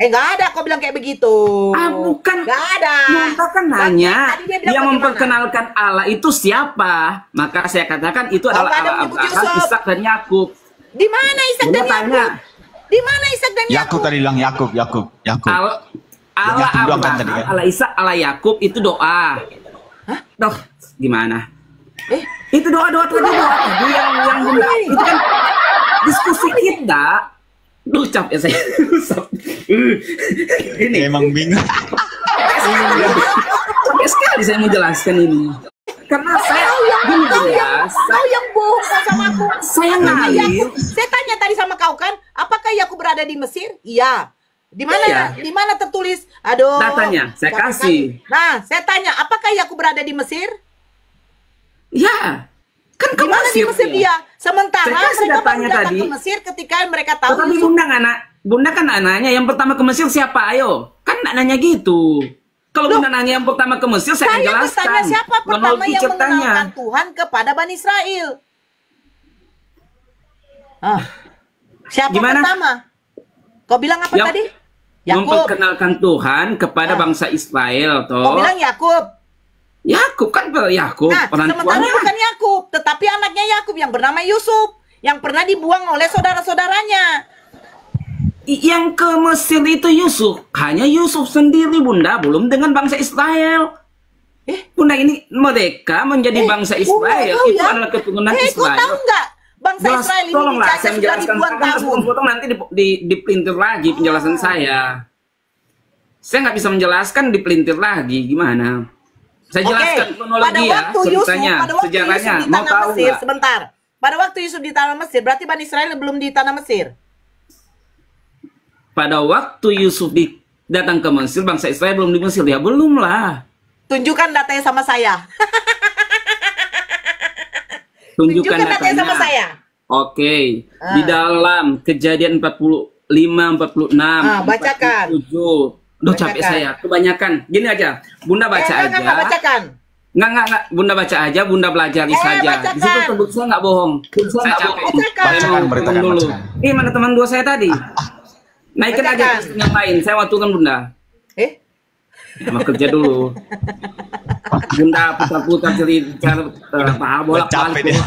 Nggak ada kau bilang kayak begitu. Bukan. Nggak ada. Bunda kan nanya, Tadi dia bilang yang bagaimana? memperkenalkan Allah itu siapa? Maka saya katakan itu adalah nggak ada Allah menyebut Abraham, Yusuf. Ishak dan Yakub. Di mana Ishak Bunda dan tanya. Yakub? Di mana Ishak dan Yakub Yakub? tadi bilang Yakub. Allah Yakub doang kan tadi, Abraham, kan? Allah Ishak, Allah Yakub itu doa. Doh, gimana? Itu doa-doa tadi yang Bunda itu kan diskusi kita. Duh, capek saya. Ini Emang bingung. capek sekali saya mau jelaskan ini. Karena saya Kau yang bohong sama aku. Saya Yakub, ngalir. saya tanya tadi sama kau kan, apakah Yakub berada di Mesir? Iya. Di mana? Iya. Di mana tertulis? Aduh. Datanya saya kasih. Nah, saya tanya, apakah Yakub berada di Mesir? Ya, kan Di ke mana di Mesir dia. dia? Sementara Saya kasih mereka datanya baru datang tadi. ke Mesir ketika mereka tahu Tetapi Yusuf. Bunda kan nanya yang pertama ke Mesir siapa? Ayo, kan nanya gitu. Kalau Bunda nanya yang pertama ke Mesir, saya akan Saya jelaskan. bertanya siapa pertama Kronologi yang ceritanya. mengenalkan Tuhan kepada Bani Israel? Siapa Gimana? pertama? Kau bilang apa Yang tadi? Yakub. memperkenalkan Tuhan kepada bangsa Israel, Kau toh. bilang Yakub. Yakub kan Yakub, Nah, orang sementara tuanya. bukan Yakub, tetapi anaknya Yakub yang bernama Yusuf, yang pernah dibuang oleh saudara-saudaranya. Yang ke Mesir itu Yusuf, hanya Yusuf sendiri Bunda, belum dengan bangsa Israel. Bunda, ini mereka menjadi bangsa Israel, tahu itu ya? adalah keturunan Kau Israel. tahu nggak? Bangsa Jelas, Israel ini tolonglah dijajah saya sudah menjelaskan, ribuan karena tahun. potong nanti dipelintir lagi penjelasan saya. Saya nggak bisa menjelaskan, dipelintir lagi, gimana? Saya jelaskan kronologi ya, ceritanya, sejarahnya. Yusuf di Mau tanah tahu Mesir, nggak? sebentar. Pada waktu Yusuf di tanah Mesir, berarti Bani Israel belum di tanah Mesir. Pada waktu Yusuf datang ke Mesir, bangsa Israel belum di Mesir, ya belum lah. Tunjukkan datanya sama saya. Tunjukkan datanya sama saya. Oke, di dalam Kejadian 45, 46, bacakan. 47. Duh, capek Bacakan. saya, kebanyakan. Gini aja, Bunda baca aja. Nggak bacakan. Nggak. Bunda baca aja, Bunda pelajari saja. bacakan. Di situ terbukti saya nggak bohong. Saya capek. Bacakan. Saya mau Bacakan, turun dulu. bacakan. Mana teman dua saya tadi? Naikin aja Bacakan. yang lain. Saya mau turun, Bunda. Sama kerja dulu. Bunda putar-putar cerita bolak Capek balik. deh.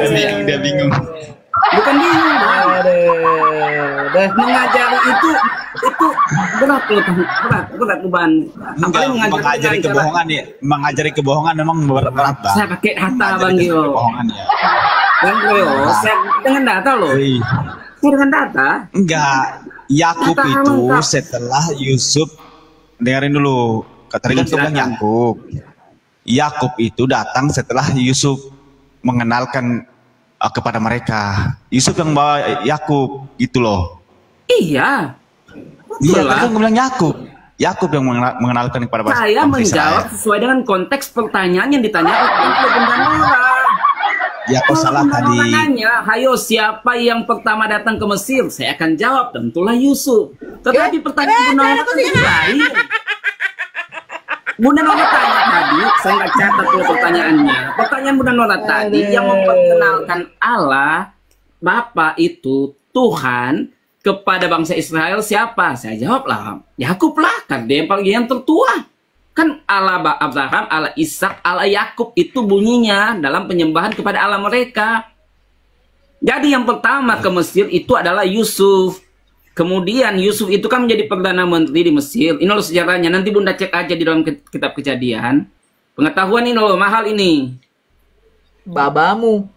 Saya udah bingung. Bukan bingung, Bang. Mengajari itu berat loh, berat beban. Enggak, mengajari kebohongan ya. Mengajari kebohongan memang berat, Bang. Saya pakai data, Mengajari Bang Gio. kebohongan ya. Bang Gio, saya dengan data loh. Wih. Saya dengan data. Enggak, Yakub Data itu lengkap. setelah Yusuf, dengerin dulu. Tadi kan tuh bilang Yakub. Yakub itu datang setelah Yusuf mengenalkan kepada mereka. Yusuf yang bawa Yakub, gitu loh. Iya. Iya, Betul lah. tadi kan gue bilang Yakub. Yakub yang mengenalkan kepada Saya bangsa menjawab Israel. sesuai dengan konteks pertanyaan yang ditanyakan oleh Bunda Nora. Ya, kok salah Bunda tadi. Nora nanya, hayo siapa yang pertama datang ke Mesir? Saya akan jawab, tentulah Yusuf. Tetapi pertanyaan Bunda Nora tadi lain. Bunda Nora tanya tadi, saya nggak catat dulu pertanyaannya. Pertanyaan Bunda Nora tadi yang memperkenalkan Allah, Bapa itu Tuhan kepada bangsa Israel siapa? Saya jawab lah, Yakub lah, kan dia yang tertua. Kan Allah Abraham, Allah Ishak, Allah Yakub itu bunyinya dalam penyembahan kepada Allah mereka. Jadi yang pertama ke Mesir itu adalah Yusuf. Kemudian Yusuf itu kan menjadi Perdana Menteri di Mesir. Ini loh sejarahnya. Nanti Bunda cek aja di dalam kitab Kejadian. Pengetahuan ini loh, mahal ini. Babamu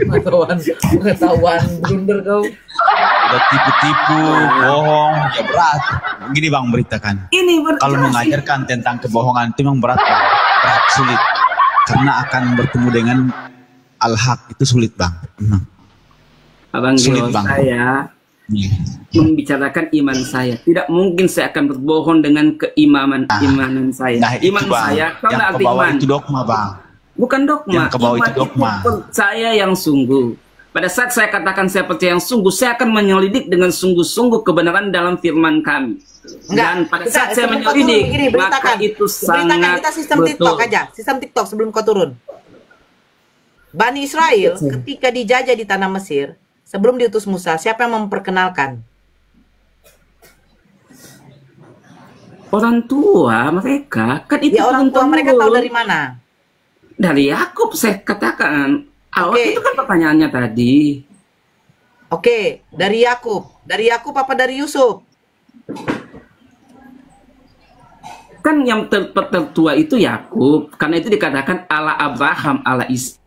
pengetahuan blunder kau. Udah tipu-tipu, bohong, ya berat. Gini Bang, beritakan. Ini Kalau mengajarkan tentang kebohongan itu memang berat, Bang. Berat, sulit. Karena akan bertemu dengan al-haq itu sulit, Bang. Abang Sulit, Gio, Bang. saya membicarakan iman saya. Tidak mungkin saya akan berbohong dengan imanan saya. Nah, itu, Iman Bang. saya, kau Yang nggak ke arti bawah iman. itu dogma, Bang. Bukan dogma. Yang ke bawah Iman itu dogma. percaya yang sungguh. Pada saat saya katakan saya percaya yang sungguh, saya akan menyelidik dengan sungguh-sungguh kebenaran dalam firman kami. Dan pada saat saya menyelidik, maka itu sangat kita sistem betul. TikTok aja, sistem TikTok sebelum kau turun. Bani Israel ketika dijajah di tanah Mesir, sebelum diutus Musa, siapa yang memperkenalkan? orang tua mereka kan itu Ya orang tua mereka tahu dari mana? dari Yakub. Saya katakan awal Oke. itu kan pertanyaannya tadi. Oke, dari Yakub. Dari Yakub apa dari Yusuf? Kan yang tertua itu Yakub, karena itu dikatakan Allah Abraham, Allah Ishak.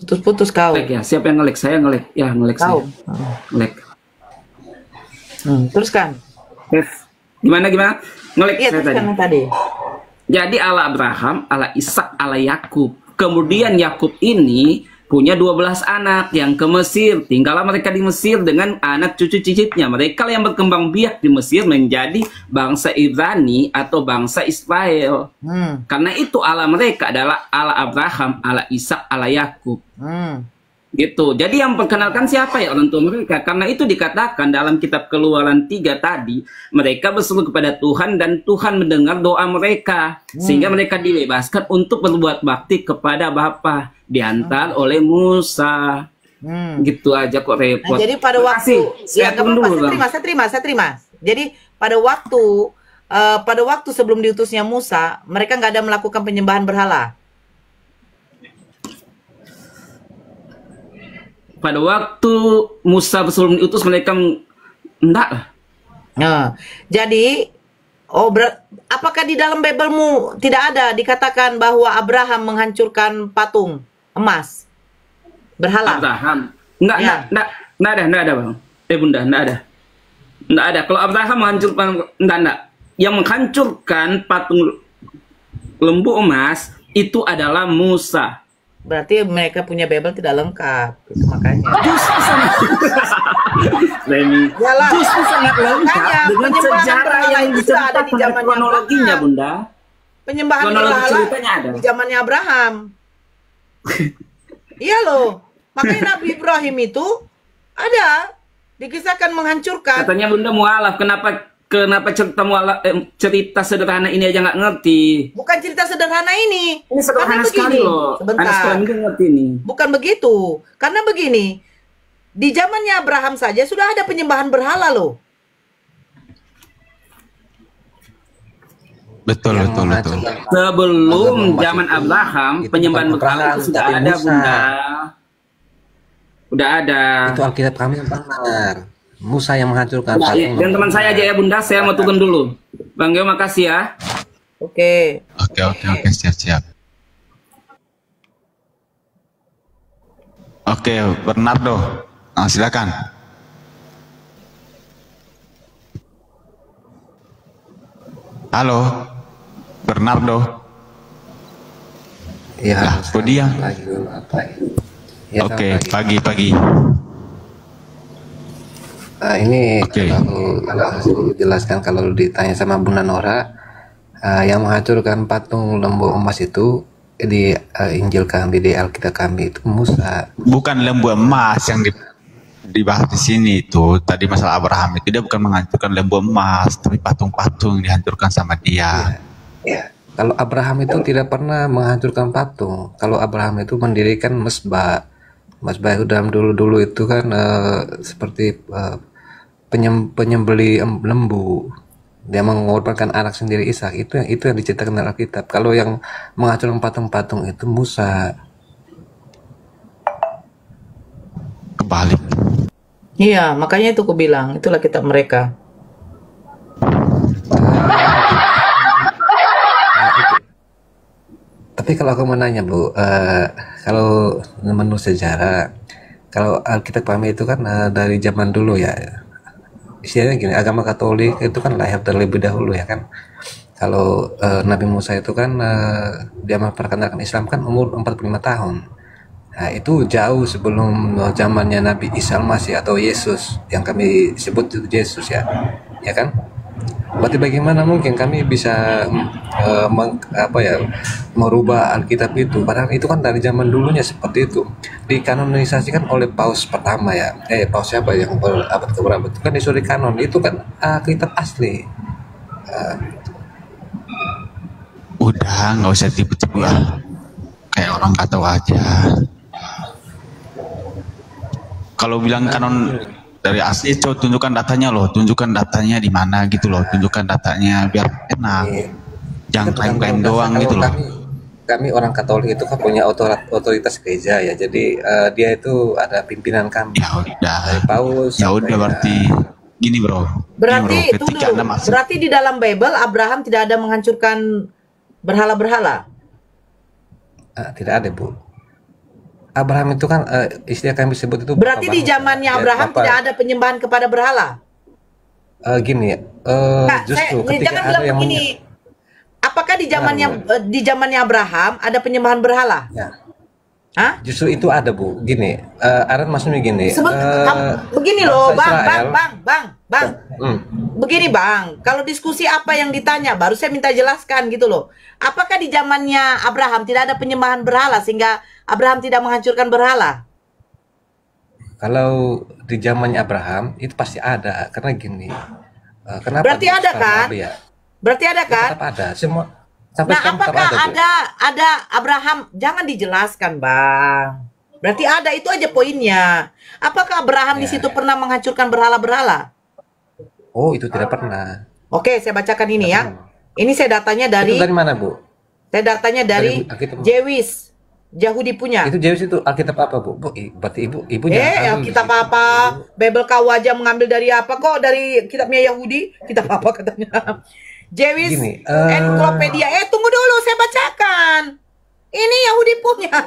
Putus-putus kau. Ya, siapa yang ngelek? Saya ngelek. Ya, ngelek Kau. saya. Ngelek. Teruskan. Gimana? Ngelek Iya, saya tadi. teruskan yang tadi. Jadi Allah Abraham, Allah Ishak, Allah Yakub. Kemudian Yakub ini punya 12 anak yang ke Mesir. Tinggallah mereka di Mesir dengan anak cucu cicitnya. Mereka yang berkembang biak di Mesir menjadi bangsa Ibrani atau bangsa Israel. Karena itu Allah mereka adalah Allah Abraham, Allah Ishak, Allah Yakub. Gitu. Jadi yang perkenalkan siapa ya orang tua mereka? Karena itu dikatakan dalam kitab Keluaran 3 tadi, mereka berseru kepada Tuhan dan Tuhan mendengar doa mereka. Sehingga mereka dibebaskan untuk berbuat bakti kepada Bapa, diantar oleh Musa. Gitu aja kok repot. Nah, jadi pada Terima waktu kasih. Saya tunggu dulu, Bang. saya terima. Jadi pada waktu sebelum diutusnya Musa, mereka nggak ada melakukan penyembahan berhala. Pada waktu Musa sebelum diutus mereka enggak lah. Nah, jadi apakah di dalam Biblemu tidak ada dikatakan bahwa Abraham menghancurkan patung emas berhala? Abraham. Enggak ada, Bang. Bunda, enggak ada. Enggak ada. Kalau Abraham menghancurkan, enggak. Yang menghancurkan patung lembu emas itu adalah Musa. Berarti mereka punya Bible tidak lengkap, itu makanya. Justru sangat Yalah. Justru sangat lengkap Makanya, dengan penyembahan sejarah berhala yang itu sudah ada diceritakan di oleh zamannya kronologinya, Abraham. Bunda. Penyembahan Kronologi berhala ceritanya ada. di zamannya Abraham. Iya loh. Makanya Nabi Ibrahim itu ada dikisahkan menghancurkan. Katanya Bunda mualaf, kenapa cerita sederhana ini aja nggak ngerti? Bukan cerita sederhana ini. Ini sederhana Karena sekali begini, loh. sebentar. Anak sekolah ini ngerti nih. Bukan begitu. Karena begini, di zamannya Abraham saja sudah ada penyembahan berhala loh. Betul. Sebelum zaman Abraham, penyembahan berhala itu sudah ada, Bunda. Udah ada. Itu Alkitab kami yang benar. Musa yang menghancurkan patung. Dan teman saya aja ya, Bunda. Saya mau turun dulu. Bang Geo, makasih ya. Oke. Oke, siap. Oke, Bernardo. Nah, silakan. Halo, Bernardo. Ya, kok dia? Ya, Oke, pagi. Ini Oke. kalau aku jelaskan, kalau ditanya sama Bunda Nora, yang menghancurkan patung lembu emas itu di Injil kami, di Alkitab kami itu Musa. Bukan lembu emas yang dibahas di sini itu. Tadi masalah Abraham itu dia bukan menghancurkan lembu emas, tapi patung-patung dihancurkan sama dia. Ya. Kalau Abraham itu tidak pernah menghancurkan patung. Kalau Abraham itu mendirikan mesbah. Mesbah itu dalam dulu itu kan seperti penyembeli lembu. Dia mengorbankan anak sendiri Ishak. Itu yang diceritakan dalam Alkitab. Kalau yang menghancurkan patung-patung itu Musa. Kebalik. Iya, makanya itu aku bilang, itulah kitab mereka. Tapi kalau aku mau nanya Bu, kalau menurut sejarah, kalau Alkitab kami itu kan dari zaman dulu ya, istilahnya gini, agama Katolik itu kan lahir terlebih dahulu ya kan. Kalau Nabi Musa itu kan dia memperkenalkan Islam kan umur 45 tahun. Nah itu jauh sebelum zamannya Nabi Isa Al-Masih atau Yesus, yang kami sebut itu Yesus ya kan. Berarti bagaimana mungkin kami bisa merubah Alkitab itu? Padahal itu kan dari zaman dulunya seperti itu. Dikanonisasikan oleh Paus pertama ya. Paus siapa yang abad keberapa? Itu kan disuruh kanon. Itu kan Alkitab asli. Udah, nggak usah tipu-tipu lah. Kayak orang kata aja. Kalau bilang kanon dari asli, coba tunjukkan datanya loh, tunjukkan datanya di mana gitu loh, tunjukkan datanya biar enak. Iya. Jangan Itu bukan klaim-klaim bro, doang kalau gitu loh. kami orang Katolik itu kan punya otoritas gereja ya. Jadi dia itu ada pimpinan kami Ya udah, dari Paus ya sampai udah berarti gini bro. Berarti Gini, bro, itu ketika dulu. Anda masuk, Berarti di dalam Bible Abraham tidak ada menghancurkan berhala-berhala. tidak ada Bu. Abraham itu kan istilah kami sebut itu Berarti bapak di bangsa. zamannya Ya, Abraham bapak, tidak ada penyembahan kepada berhala. gini ya. Kak, Justru saya, ketika jangan ada bilang yang begini. Apakah di zamannya Abraham ada penyembahan berhala? ya, Hah? justru itu ada Bu. Gini, Aaron maksudnya gini. Begini loh, bangsa Israel. bang. Hmm. Begini bang, kalau diskusi apa yang ditanya, baru saya minta jelaskan gitu loh. Apakah di zamannya Abraham tidak ada penyembahan berhala sehingga Abraham tidak menghancurkan berhala? Kalau di zamannya Abraham itu pasti ada karena gini. Kenapa? Berarti ada kan? Ya, Berarti ada kan? tetap ada. Semua sampai Nah, sekarang tetap apakah ada, Bu. ada Abraham? Jangan dijelaskan, Bang. Berarti ada, itu aja poinnya. Apakah Abraham di Ya, situ pernah menghancurkan berhala-berhala? Oh, itu tidak pernah. Oke, saya bacakan ini Tidak ya. pernah. Ini saya datanya Itu dari dari mana, Bu? dari Alkitab. Jewis. Yahudi punya. Itu Zeus itu Alkitab apa, Bu? Bu, berarti ibu jangan ambil di Kitab situ. apa? Bible kau aja mengambil dari apa kok? Dari kitabnya Yahudi? Kitab apa katanya? Jewis Gini, Encyclopedia. Tunggu dulu, saya bacakan. Ini Yahudi punya.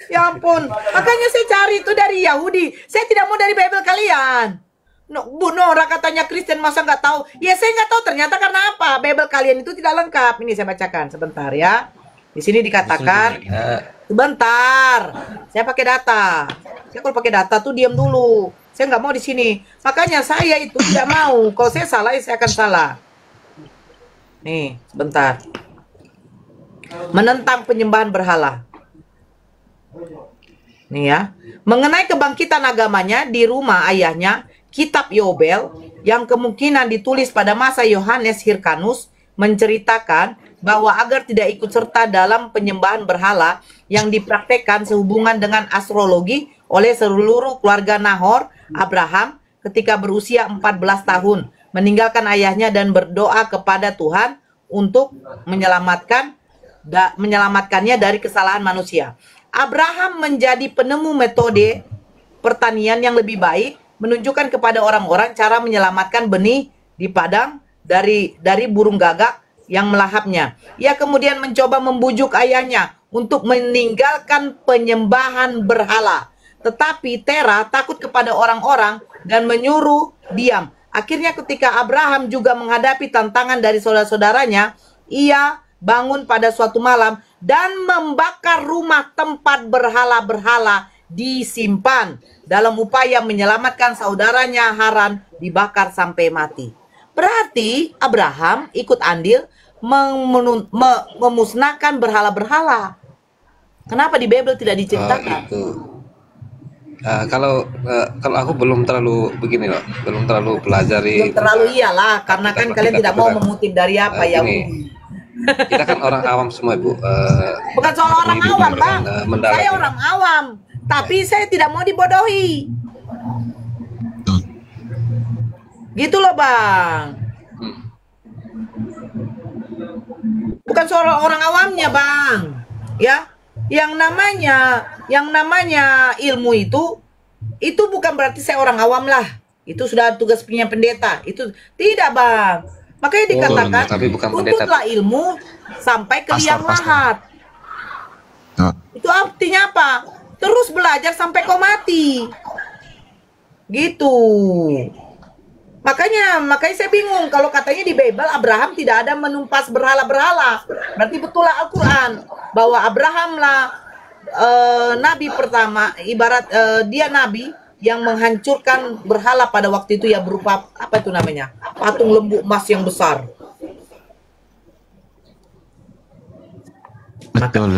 Ya ampun. Makanya saya cari itu dari Yahudi. Saya tidak mau dari Bible kalian. No, Bu Nora katanya Kristen masa nggak tahu? Ya saya nggak tahu ternyata karena apa? Bible kalian itu tidak lengkap. Ini saya bacakan sebentar ya. Di sini dikatakan, sebentar, saya pakai data. Saya kalau pakai data tuh diam dulu. Saya nggak mau di sini. Makanya saya itu tidak mau. Kalau saya salah, ya saya akan salah. Nih, sebentar. Menentang penyembahan berhala. Nih ya. Mengenai kebangkitan agamanya di rumah ayahnya, Kitab Yobel, yang kemungkinan ditulis pada masa Yohanes Hyrcanus, menceritakan bahwa agar tidak ikut serta dalam penyembahan berhala yang dipraktekkan sehubungan dengan astrologi oleh seluruh keluarga Nahor, Abraham ketika berusia 14 tahun meninggalkan ayahnya dan berdoa kepada Tuhan untuk menyelamatkannya dari kesalahan manusia. Abraham menjadi penemu metode pertanian yang lebih baik, menunjukkan kepada orang-orang cara menyelamatkan benih di padang dari burung gagak yang melahapnya. Ia kemudian mencoba membujuk ayahnya untuk meninggalkan penyembahan berhala. Tetapi Terah takut kepada orang-orang dan menyuruh diam. Akhirnya ketika Abraham juga menghadapi tantangan dari saudara-saudaranya, ia bangun pada suatu malam dan membakar rumah tempat berhala-berhala disimpan dalam upaya menyelamatkan saudaranya Haran dibakar sampai mati. Berarti Abraham ikut andil memusnahkan berhala-berhala. Kenapa di Bible tidak diceritakan? Itu. Kalau aku belum terlalu begini loh, belum terlalu pelajari. Belum terlalu iyalah, karena kan kalian tidak mau mengutip dari apa ya. Kita kan orang awam semua, Bu. Bukan soal orang awam, Bang. Mendalam. Saya orang awam, tapi saya tidak mau dibodohi. Gitu loh, Bang. Bukan soal orang awamnya, Bang. Ya. Yang namanya ilmu itu bukan berarti saya orang awam lah. Itu sudah tugas punya pendeta. Itu tidak, Bang. Makanya dikatakan tapi bukan pendeta. tuntutlah ilmu sampai ke liang lahat. Itu artinya apa? Terus belajar sampai kau mati. Gitu. Makanya saya bingung kalau katanya di Bible Abraham tidak ada menumpas berhala-berhala. Berarti betul lah Al-Quran bahwa Abraham lah nabi pertama, ibarat dia nabi yang menghancurkan berhala pada waktu itu ya, berupa apa itu namanya, patung lembu emas yang besar. Betul.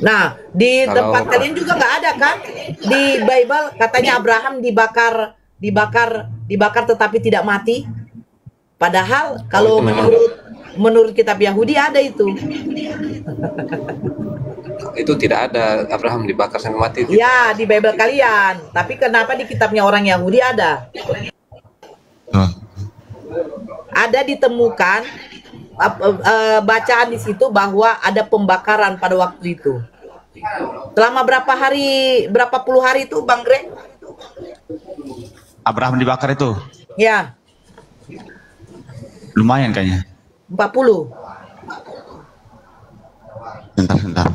Nah, di tempat kalian juga nggak ada kan? Di Bible katanya Abraham dibakar tetapi tidak mati. Padahal kalau menurut kitab Yahudi ada itu. itu tidak ada Abraham dibakar sampai mati. Ya, di Bible kalian. Tapi kenapa di kitabnya orang Yahudi ada? Oh. Ada ditemukan bacaan di situ bahwa ada pembakaran pada waktu itu. Selama berapa puluh hari itu, Bang Greg? Abraham dibakar itu Ya, lumayan kayaknya. 40. Bentar.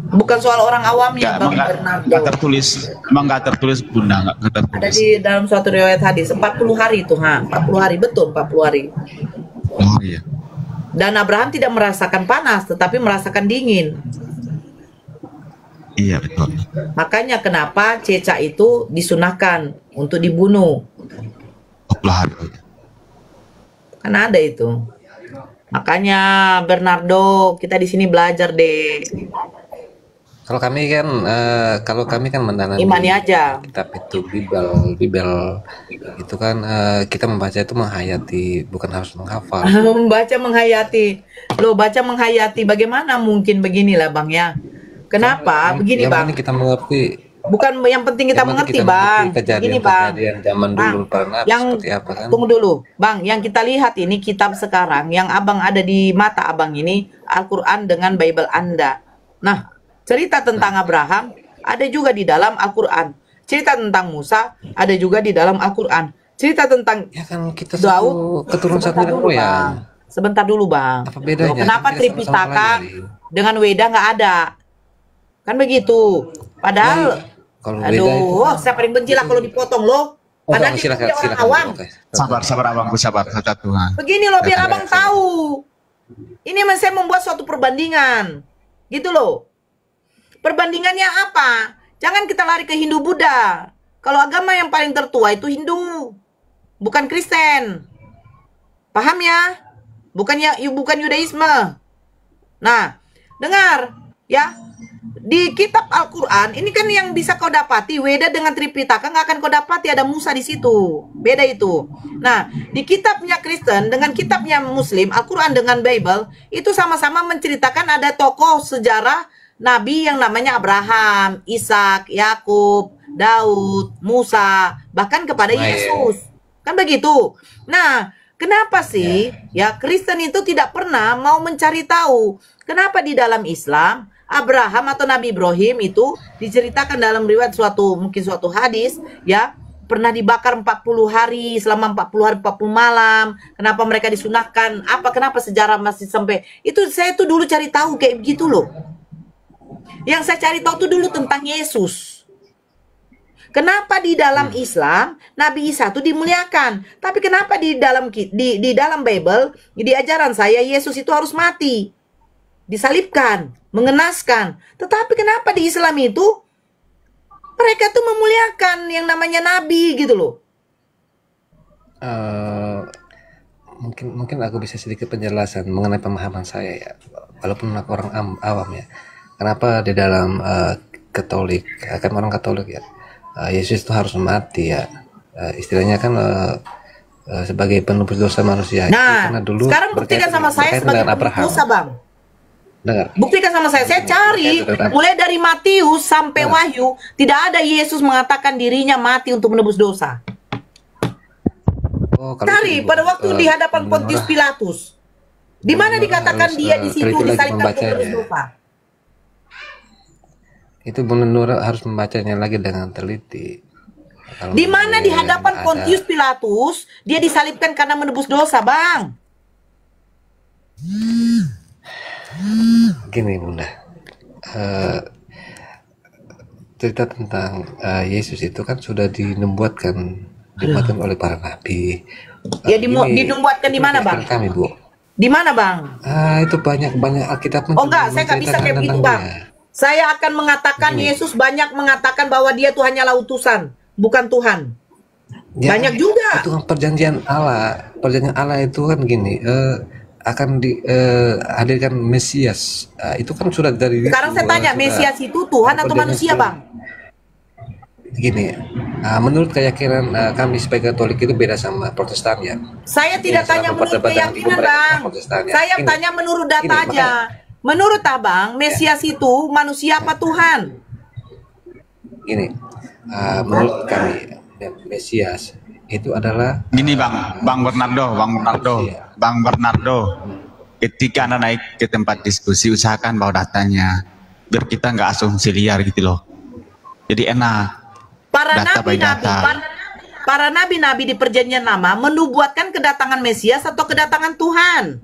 Bukan soal orang awamnya, Bang Nggak Bernardo. tertulis, emang nggak tertulis Bunda, nggak Ada tertulis. di dalam suatu riwayat hadis 40 hari itu, 40 hari, betul 40 hari. Oh iya. Dan Abraham tidak merasakan panas, tetapi merasakan dingin. Iya betul. Makanya kenapa cecak itu disunahkan untuk dibunuh. 20 hari. Kan ada itu. Makanya Bernardo, kita di sini belajar deh. Kalau kami kan mendalami Imani aja. kitab itu Bible itu kan kita membaca itu menghayati, bukan harus menghafal. Membaca menghayati. Loh, baca menghayati bagaimana mungkin beginilah, Bang ya. Kenapa? Begini, yang Bang. penting kita mengerti. Bukan yang penting kita Yang penting mengerti, Bang. Begini, Bang. Kejadian zaman dulu pernah Yang seperti apa kan? tunggu dulu, Bang. Yang kita lihat ini kitab sekarang, yang Abang ada di mata Abang ini Al-Quran dengan Bible Anda. Nah, cerita tentang Abraham ada juga di dalam Al-Quran. Cerita tentang Musa ada juga di dalam Al-Quran. Cerita tentang Ya kan kita Daud, satu keturunan satu sebentar dulu, ya. Bang. Sebentar dulu, Bang. Apa bedanya? Loh, kenapa Kita sama-sama Tripitaka pelajari. dengan Weda nggak ada? Kan begitu. Padahal, Kalau beda itu aduh, saya paling benci lah kalau dipotong loh. Oh, Padahal dia silakan, orang silakan. awam. Oke. Sabar abangku, sabar satu. Begini loh, biar Silakan, abang silakan. tahu. Ini saya membuat suatu perbandingan. Gitu loh. Perbandingannya apa? Jangan kita lari ke Hindu Buddha. Kalau agama yang paling tertua itu Hindu, bukan Kristen. Paham ya? Bukan Yudaisme. Nah, dengar ya. Di kitab Al-Quran ini kan yang bisa kau dapati Weda dengan Tripitaka nggak akan kau dapati ada Musa di situ. Beda itu. Nah, di kitabnya Kristen dengan kitabnya Muslim, Al-Quran dengan Bible itu sama-sama menceritakan ada tokoh sejarah Nabi yang namanya Abraham, Ishak, Yakub, Daud, Musa, bahkan kepada Yesus. Kan begitu. Nah, kenapa sih ya Kristen itu tidak pernah mau mencari tahu kenapa di dalam Islam Abraham atau Nabi Ibrahim itu diceritakan dalam riwayat mungkin suatu hadis ya pernah dibakar 40 hari selama 40 hari 40 malam. Kenapa mereka disunahkan? Kenapa sejarah masih sampai itu? Saya tuh dulu cari tahu kayak begitu loh. Yang saya cari tahu tuh dulu tentang Yesus. Kenapa di dalam Islam Nabi Isa itu dimuliakan, tapi kenapa di dalam Bible di ajaran saya Yesus itu harus mati, disalibkan, mengenaskan. Tetapi kenapa di Islam itu mereka tuh memuliakan yang namanya Nabi gitu loh? Mungkin aku bisa sedikit penjelasan mengenai pemahaman saya ya, walaupun aku orang awam ya. Kenapa di dalam Katolik, kan orang Katolik ya, Yesus itu harus mati ya, istilahnya kan sebagai penebus dosa manusia. Nah, karena dulu sekarang buktikan sama saya sebagai penebus dosa, Bang. Dengar. Buktikan sama saya cari mulai dari Matius sampai Wahyu tidak ada Yesus mengatakan dirinya mati untuk menebus dosa. Cari pada waktu di hadapan Pontius Pilatus. Di mana dikatakan dia di situ disalibkan untuk menebus dosa? Itu benar harus membacanya lagi dengan teliti. Di mana di hadapan Pontius Pilatus dia disalibkan karena menebus dosa, Bang? Gini Bunda, cerita tentang Yesus itu kan sudah dinubuatkan oleh para nabi. Ya dinubuatkan di mana, Bang? Kami Bu. Di mana, Bang? Itu banyak Alkitab. Oh enggak, saya nggak bisa kayak begitu, Bang. Saya akan mengatakan Yesus banyak mengatakan bahwa dia tuh hanyalah utusan, bukan Tuhan. Ya, banyak juga. Itu kan perjanjian Allah. Perjanjian Allah itu kan gini, akan dihadirkan Mesias. Itu kan sudah dari. Sekarang saya tanya, Mesias itu Tuhan atau manusia, Bang? Gini, Menurut keyakinan kami sebagai Katolik itu beda sama Protestan ya. Saya tidak tanya selama menurut perdebatan itu keyakinan, mereka Bang. Protestan ya. Saya Ini, tanya menurut data ini, aja. Menurut Abang, Mesias itu manusia apa Tuhan? Ini menurut kami Mesias itu adalah Gini Bang Bernardo, ketika Anda naik ke tempat diskusi, usahakan bawa datanya, biar kita nggak asumsi liar gitu loh. Jadi enak. Para nabi-nabi di perjanjian lama menubuatkan kedatangan Mesias atau kedatangan Tuhan.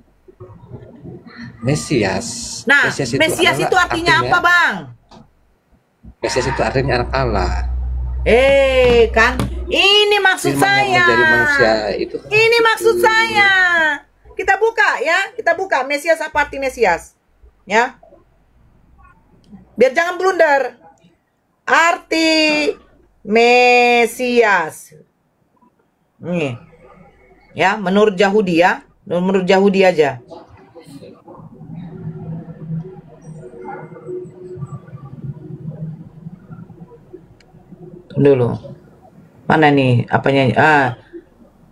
Mesias. Nah, Mesias itu artinya apa, Bang? Mesias itu artinya anak Allah. Kan ini maksud Firman yang saya. menjadi manusia itu. Ini maksud saya. Kita buka ya, kita buka Mesias, apa arti Mesias? Ya. Biar jangan blunder. Arti Mesias. Nih. Ya, menurut Yahudi ya. Menurut Yahudi aja. Dulu. Mana nih apanya?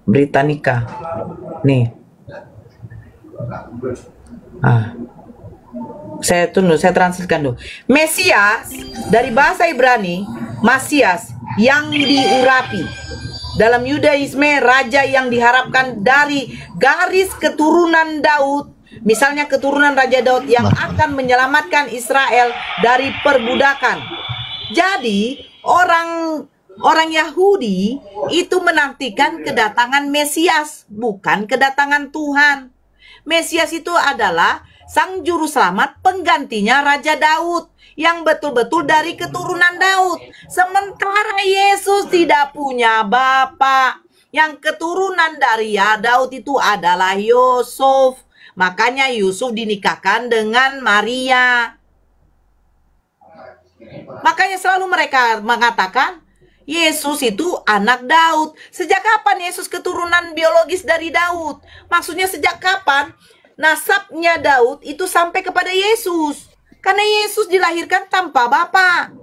Britannica. Nih. Saya translitkan dulu. Mesias dari bahasa Ibrani, Masias, yang diurapi. Dalam Yudaisme, raja yang diharapkan dari garis keturunan Daud, misalnya keturunan Raja Daud yang akan menyelamatkan Israel dari perbudakan. Jadi, orang Yahudi itu menantikan kedatangan Mesias, bukan kedatangan Tuhan. Mesias itu adalah sang juru selamat penggantinya Raja Daud yang betul-betul dari keturunan Daud. Sementara Yesus tidak punya bapa. Yang keturunan dari Daud itu adalah Yusuf. Makanya Yusuf dinikahkan dengan Maria. Makanya selalu mereka mengatakan Yesus itu anak Daud. Sejak kapan Yesus keturunan biologis dari Daud? Maksudnya sejak kapan nasabnya Daud itu sampai kepada Yesus? Karena Yesus dilahirkan tanpa bapa.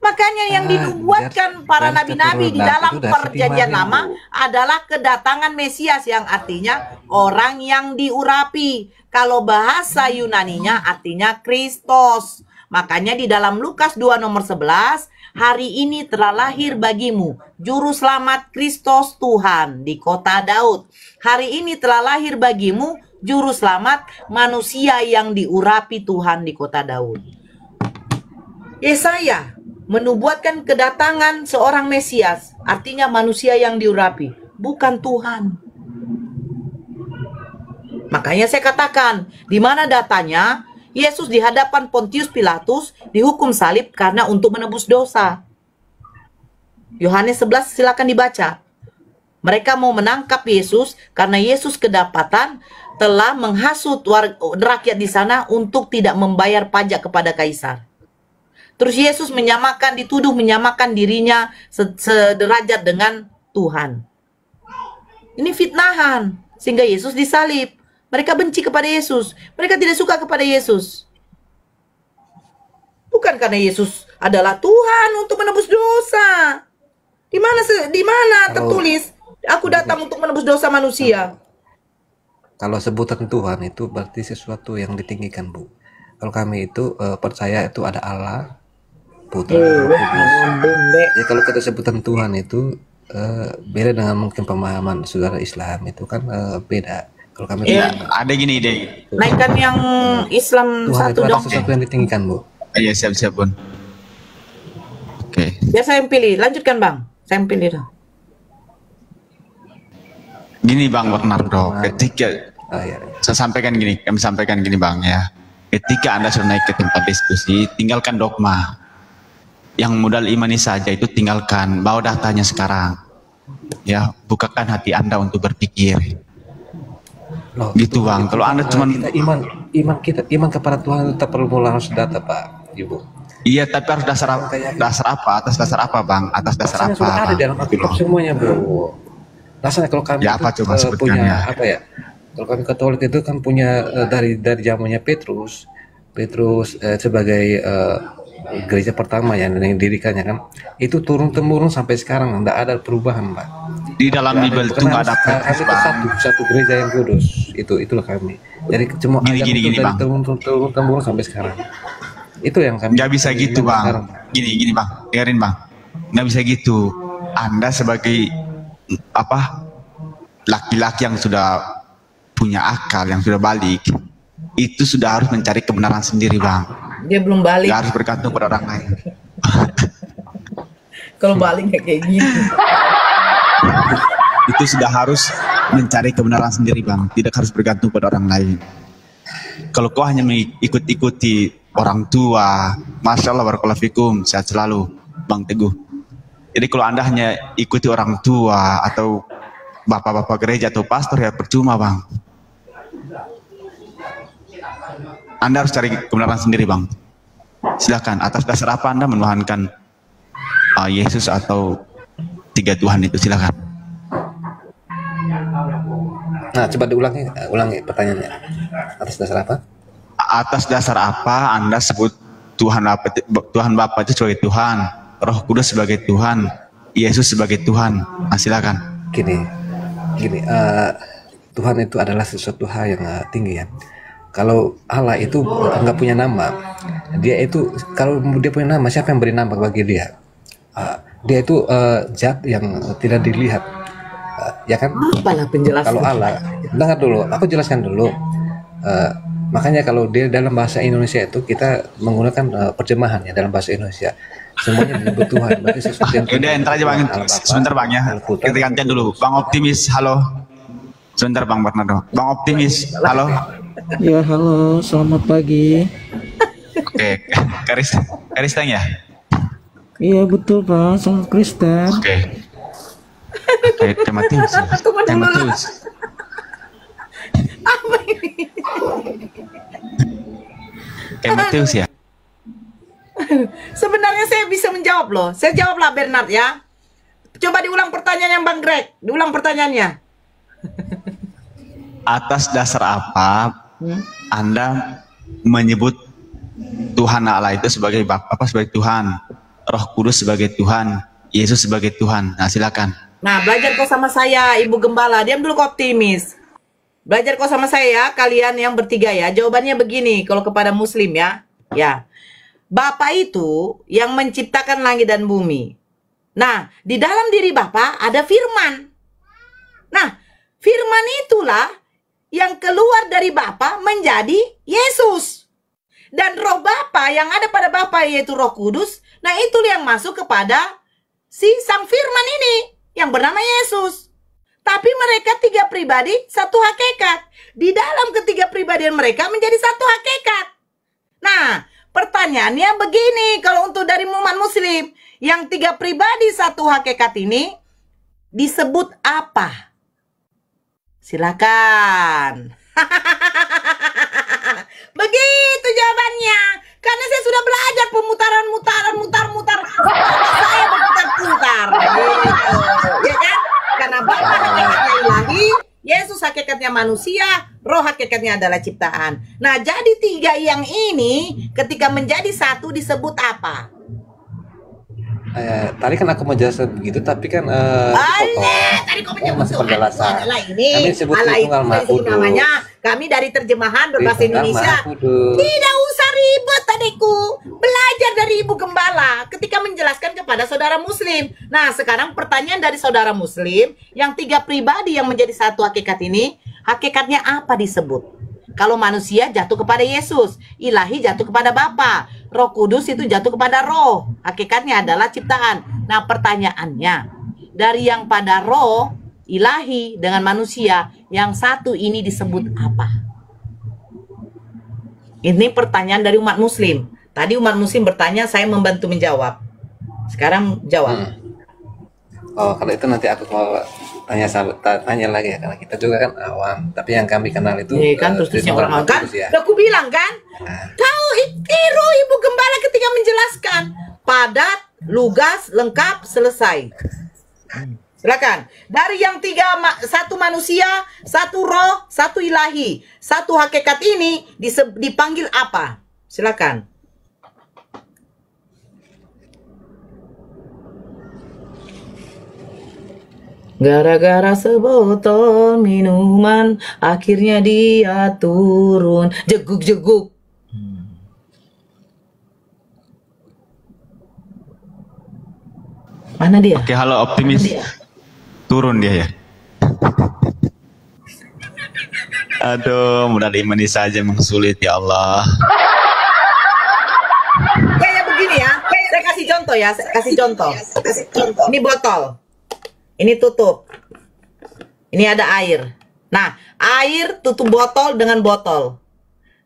Makanya yang dinubuatkan para nabi-nabi di dalam perjanjian lama adalah kedatangan Mesias, yang artinya orang yang diurapi. Kalau bahasa Yunaninya artinya Kristus. Makanya di dalam Lukas 2 nomor 11, hari ini telah lahir bagimu juru selamat Kristus Tuhan di kota Daud. Hari ini telah lahir bagimu juru selamat manusia yang diurapi Tuhan di kota Daud. Yesaya menubuatkan kedatangan seorang Mesias, artinya manusia yang diurapi, bukan Tuhan. Makanya saya katakan, di mana datanya? Yesus di hadapan Pontius Pilatus dihukum salib karena untuk menebus dosa. Yohanes 11 silakan dibaca. Mereka mau menangkap Yesus karena Yesus kedapatan telah menghasut rakyat di sana untuk tidak membayar pajak kepada kaisar. Terus Yesus dituduh menyamakan dirinya sederajat dengan Tuhan. Ini fitnahan sehingga Yesus disalib. Mereka benci kepada Yesus. Mereka tidak suka kepada Yesus. Bukan karena Yesus adalah Tuhan untuk menebus dosa. Di mana tertulis, aku datang untuk menebus dosa manusia. Kalau sebutan Tuhan itu berarti sesuatu yang ditinggikan, Bu. Kalau kami itu percaya itu ada Allah, Putra, jadi kalau kita sebutan Tuhan itu beda dengan mungkin pemahaman saudara Islam itu kan beda. Kalau kami ada gini deh. Naikkan yang Islam Tuhan satu itu dong. ada sesuatu yang ditinggikan, Bu. Iya, siap-siap, Bun. Oke. Ya saya yang pilih. Lanjutkan, Bang. Saya yang pilih dong. Gini Bang Bernardo, ketika kami sampaikan gini Bang ya. Ketika Anda sudah naik ke tempat diskusi, tinggalkan dogma. Yang modal imani saja itu tinggalkan, bawa datanya sekarang. Ya, bukakan hati Anda untuk berpikir. Loh, gitu Bang. Kalau Anda cuma iman kepada Tuhan tetap perlu harus data, Pak, Ibu. Iya, tapi harus dasar apa? Atas dasar apa, Bang? Atas dasar apa? Sudah ada dalam Alkitab semuanya, Bu. Rasanya kalau kami ya, apa coba punya apa ya? Kalau kami Katolik itu kan punya dari zamannya Petrus sebagai gereja pertama yang didirikannya kan, itu turun temurun sampai sekarang nggak ada perubahan, Pak. Di dalam Bible itu nggak ada kami protes, itu Bang. satu gereja yang kudus, itulah kami. Jadi cuma Gini, agama gini, itu gini, dari Bang. turun temurun sampai sekarang. Itu yang kami Nggak bisa gitu, bilang Bang. sekarang. Gini Bang, dengerin Bang. Nggak bisa gitu. Anda sebagai laki-laki yang sudah punya akal, yang sudah balik, itu sudah harus mencari kebenaran sendiri, Bang. Dia belum balik. Nggak harus bergantung pada orang lain. Kalau balik kayak gitu. Itu sudah harus mencari kebenaran sendiri, Bang. Tidak harus bergantung pada orang lain. Kalau kau hanya mengikut-ikuti orang tua, Masya Allah, barakallahu fikum, sehat selalu, Bang Teguh. Jadi kalau Anda hanya ikuti orang tua atau bapak-bapak gereja atau pastor, ya percuma, Bang. Anda harus cari kebenaran sendiri, Bang. Silakan, atas dasar apa Anda menuhankan Yesus atau 3 Tuhan itu, silakan. Nah, coba ulangi pertanyaannya. Atas dasar apa? Atas dasar apa Anda sebut Tuhan Bapa itu sebagai Tuhan, Roh Kudus sebagai Tuhan, Yesus sebagai Tuhan? Nah, silakan. Gini, Tuhan itu adalah sesuatu hal yang tinggi ya. Kalau Allah itu nggak punya nama, dia itu kalau dia punya nama, siapa yang beri nama bagi dia? Dia itu zat yang tidak dilihat, ya kan? Apalah penjelasan? Kalau Allah, dengar dulu, aku jelaskan dulu. Makanya kalau dia dalam bahasa Indonesia itu kita menggunakan terjemahan ya dalam bahasa Indonesia. Semuanya disebut Tuhan. Berarti sesuatu yang Udah, entar aja Bang. Sebentar Bang ya. Kita gantian dulu. Bang Optimis, halo. Sebentar Bang Bernardo. Bang Optimis, halo. Ya, halo, selamat pagi. Oke, Kristen ya? Iya, betul, Pak. Selamat Kristen. Oke. Oke, Matius. Matius. Apa ini? Matius ya? Sebenarnya saya bisa menjawab loh. Saya jawablah Bernard ya. Coba diulang pertanyaan yang Bang Greg. Diulang pertanyaannya. Atas dasar apa Anda menyebut Tuhan Allah itu sebagai sebagai Tuhan, Roh Kudus sebagai Tuhan, Yesus sebagai Tuhan? Nah, silakan. Nah, belajar kok sama saya, Ibu Gembala. Diam dulu kok, optimis. Belajar kok sama saya ya, kalian yang bertiga ya. Jawabannya begini, kalau kepada Muslim ya. Ya, Bapa itu yang menciptakan langit dan bumi. Nah, di dalam diri Bapa ada firman. Nah, firman itulah yang keluar dari Bapa menjadi Yesus. Dan roh Bapa yang ada pada Bapa yaitu Roh Kudus, nah itulah yang masuk kepada si sang firman ini yang bernama Yesus. Tapi mereka 3 pribadi, satu hakikat. Di dalam ketiga pribadian mereka menjadi satu hakikat. Nah, pertanyaannya begini, kalau untuk dari umat Muslim, yang 3 pribadi satu hakikat ini disebut apa? Silakan. Begitu jawabannya. Karena saya sudah belajar mutar. Saya berputar-putar. Ya kan? Karena Bapa hakikatnya ilahi, Yesus hakikatnya manusia, Roh hakikatnya adalah ciptaan. Nah, jadi 3 yang ini ketika menjadi satu disebut apa? Tadi kan aku menjelaskan begitu, tapi kan Tadi kau menyebut masih penjelasan. adalah ini. Kami sebut Allah Tritunggal itu Maha disebut Kudus. namanya. Kami dari terjemahan berbahasa Tritunggal Indonesia. Maha Kudus. Tidak usah ribet adikku. Belajar dari Ibu Gembala ketika menjelaskan kepada saudara Muslim. Nah, sekarang pertanyaan dari saudara Muslim, yang 3 pribadi yang menjadi satu hakikat ini, hakikatnya apa disebut? Kalau manusia jatuh kepada Yesus, ilahi jatuh kepada Bapa, Roh Kudus itu jatuh kepada Roh. Hakikatnya adalah ciptaan. Nah, pertanyaannya, dari yang pada Roh, ilahi dengan manusia, yang satu ini disebut apa? Ini pertanyaan dari umat Muslim. Tadi umat Muslim bertanya, saya membantu menjawab. Sekarang jawab. Oh, kalau itu nanti aku mau tanya lagi ya, karena kita juga kan awam, tapi yang kami kenal itu Kan terusnya Tritunggal orang Maha kan? Kudus ya. Udah aku bilang kan? Kau tiru Ibu Gembala ketika menjelaskan. Padat, lugas, lengkap, selesai. Silakan. Dari yang 3, satu manusia, satu roh, satu ilahi, satu hakikat ini dipanggil apa? Silakan. Gara-gara sebotol minuman, akhirnya dia turun. Jeguk-jeguk. Mana dia? Oke, halo optimis. Turun dia ya. Aduh, mudah diimani saja memang sulit ya Allah. Kayak begini ya. Saya kasih contoh ya. Saya kasih contoh. Ini botol. Ini tutup. Ini ada air. Nah, air tutup botol dengan botol.